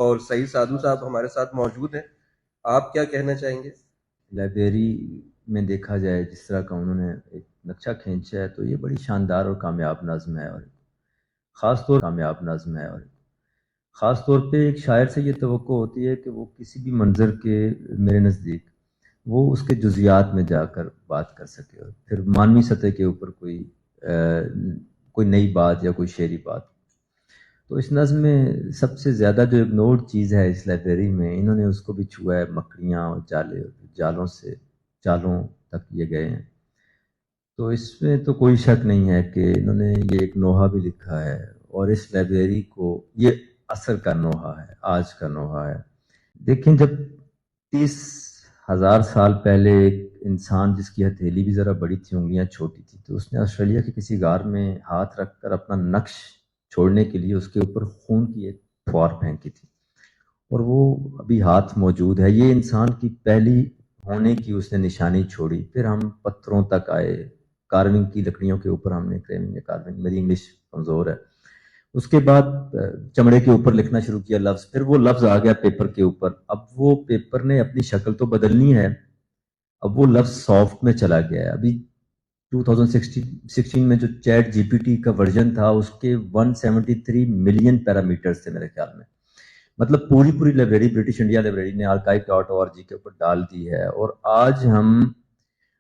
اور سعید سادھو صاحب ہمارے ساتھ موجود ہیں. آپ کیا کہنا چاہیں گے؟ لائبریری میں دیکھا جائے جس طرح کا انہوں نے ایک نقشہ کھینچا ہے تو یہ بڑی شاندار اور کامیاب نظم ہے، اور خاص طور پہ ایک شاعر سے یہ توقع ہوتی ہے کہ وہ کسی بھی منظر کے میرے نزدیک وہ اس کے جزیات میں جا کر بات کر سکے، اور پھر معنوی سطح کے اوپر کوئی نئی بات یا کوئی شعری بات. تو اس نظم میں سب سے زیادہ جو اگنورڈ چیز ہے اس لائبریری میں، انہوں نے اس کو بھی چھوا ہے، مکڑیاں اور جالوں تک یہ گئے ہیں. تو اس میں تو کوئی شک نہیں ہے کہ انہوں نے یہ ایک نوحہ بھی لکھا ہے، اور اس لائبریری کو یہ عصر کا نوحہ ہے، آج کا نوحہ ہے. دیکھیں، جب 30,000 سال پہلے ایک انسان جس کی ہتھیلی بھی ذرا بڑی تھی، انگلیاں چھوٹی تھی، تو اس نے آسٹریلیا کے کسی غار میں ہاتھ رکھ کر اپنا نقش چھوڑنے کے لیے اس کے اوپر خون کی ایک فوار پھینکی تھی، اور وہ ابھی ہاتھ موجود ہے. یہ انسان کی پہلی ہونے کی اس نے نشانی چھوڑی. پھر ہم پتھروں تک آئے، کارونگ کی لکڑیوں کے اوپر ہم نے کارونگ، میری انگلش کمزور ہے. اس کے بعد چمڑے کے اوپر لکھنا شروع کیا لفظ، پھر وہ لفظ آ گیا پیپر کے اوپر. اب وہ پیپر نے اپنی شکل تو بدلنی ہے، اب وہ لفظ سافٹ میں چلا گیا ہے. ابھی 2016 میں جو چیٹ جی پی ٹی کا ورژن تھا، اس کے 173 ملین پیرامیٹرز تھے میرے خیال میں. مطلب پوری لائبریری برٹش انڈیا لائبریری نے archive.org کے اوپر ڈال دی ہے. اور آج ہم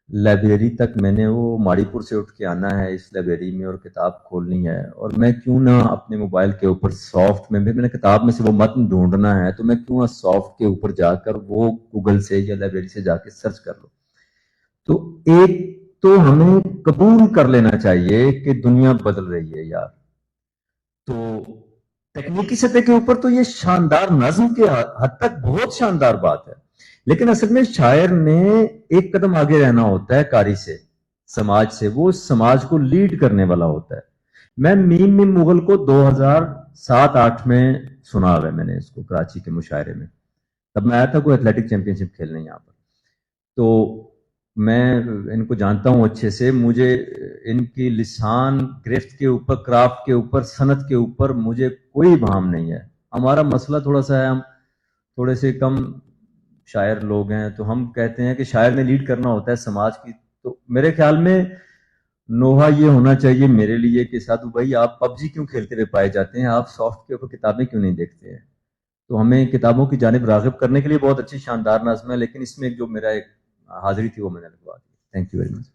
لائبریری تک، میں نے وہ ماڑی پور سے اٹھ کے آنا ہے اس لائبریری میں اور کتاب کھولنی ہے، اور میں کیوں نہ اپنے موبائل کے اوپر سافٹ میں نے کتاب میں سے وہ متن ڈھونڈنا ہے، تو میں کیوں نہ سافٹ کے اوپر جا کر وہ گوگل سے یا لائبریری سے جا کے سرچ کر لوں. تو ایک تو ہمیں قبول کر لینا چاہیے کہ دنیا بدل رہی ہے یار. تو تکنیکی سطح کے اوپر تو یہ شاندار نظم کے حد تک بہت شاندار بات ہے، لیکن اصل میں شاعر نے ایک قدم آگے رہنا ہوتا ہے قاری سے، سماج سے. وہ سماج کو لیڈ کرنے والا ہوتا ہے. میں میم مغل کو 2007-8 میں سنا ہوا ہے، میں نے اس کو کراچی کے مشاعرے میں. تب میں آیا تھا کوئی ایتھلیٹک چیمپئن شپ کھیلنے یہاں پر. تو میں ان کو جانتا ہوں اچھے سے. مجھے ان کی لسان گرفت کے اوپر، کرافٹ کے اوپر، صنعت کے اوپر مجھے کوئی ابہام نہیں ہے. ہمارا مسئلہ تھوڑا سا ہے، ہم تھوڑے سے کم شاعر لوگ ہیں، تو ہم کہتے ہیں کہ شاعر نے لیڈ کرنا ہوتا ہے سماج کی. تو میرے خیال میں نوحہ یہ ہونا چاہیے میرے لیے کہ سادھو بھائی، آپ پب جی کیوں کھیلتے ہوئے پائے جاتے ہیں؟ آپ سافٹ کے اوپر کتابیں کیوں نہیں دیکھتے ہیں؟ تو ہمیں کتابوں کی جانب راغب کرنے کے لیے بہت اچھی شاندار نظم ہے، لیکن اس میں جو میرا ایک حاضری تھی وہ میں نے لگوا دی. Thank you very much.